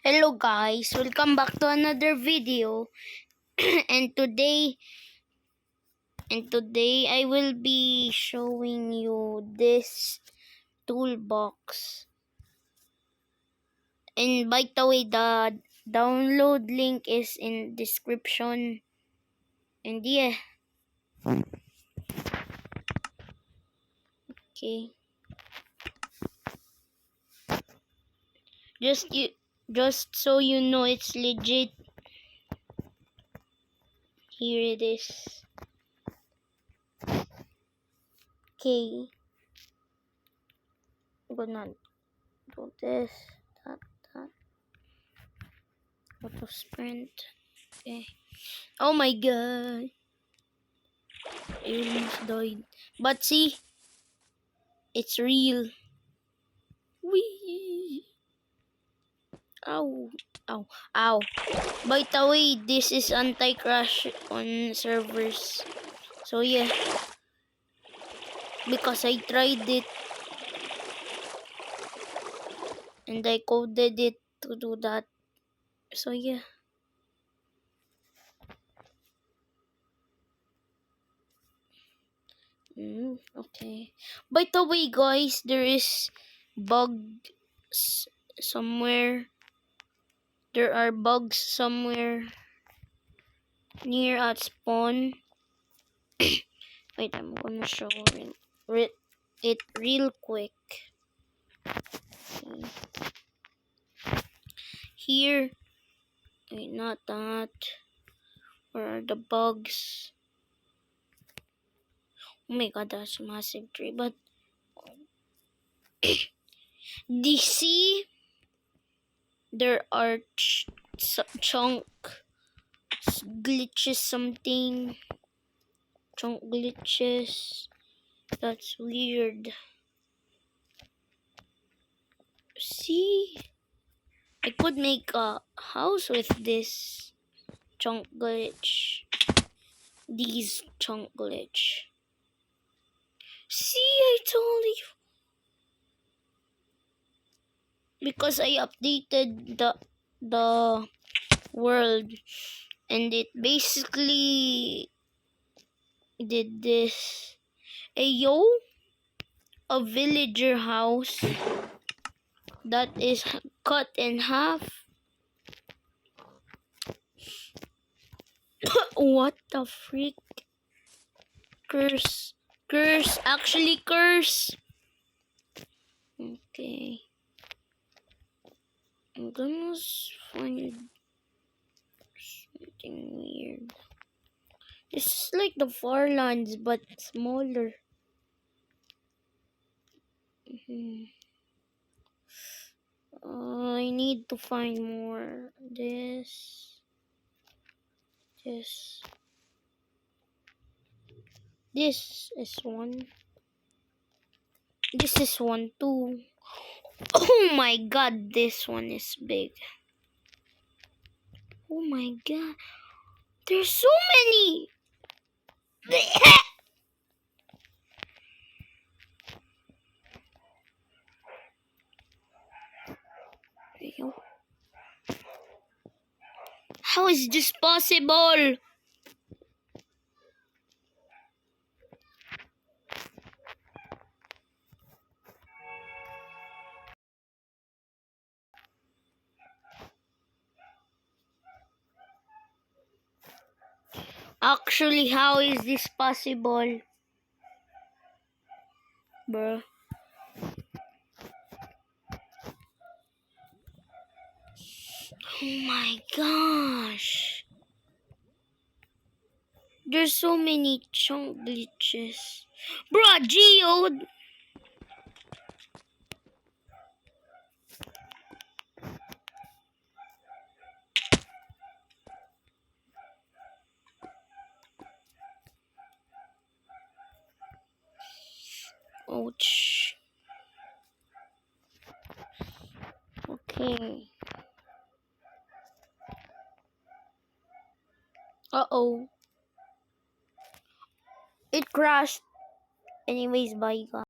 Hello guys, welcome back to another video. and today I will be showing you this toolbox. And by the way, the download link is in description. And yeah, okay. Just so you know it's legit. Here it is. Okay. I'm gonna do this, that. Auto sprint. Okay. Oh my god. I almost died. But see, it's real. Wee. Ow. Ow. Ow. By the way, this is anti-crash on servers. So yeah. Because I tried it. And I coded it to do that. So yeah. Okay. By the way, guys, there is bugs somewhere. There are bugs somewhere near at spawn. Wait, I'm gonna show it real quick. Okay. Here, wait, not that. Where are the bugs? Oh my god, that's a massive tree. But DC, there are chunk glitches, something. Chunk glitches. That's weird. See, I could make a house with this chunk glitch. These chunk glitch. See, I told you. Because I updated the world, and it basically did this. Ayo, a villager house that is cut in half. What the freak? Curse. Actually curse. Okay. I'm gonna find something weird. This is like the Farlands, but smaller. I need to find more. This is one. This is one too. Oh my god, this one is big. Oh my god, there's so many. How is this possible? Actually, how is this possible? Bruh. Oh my gosh. There's so many chunk glitches. Bruh, Geode. Ouch. Okay. Uh-oh. It crashed. Anyways, bye guys.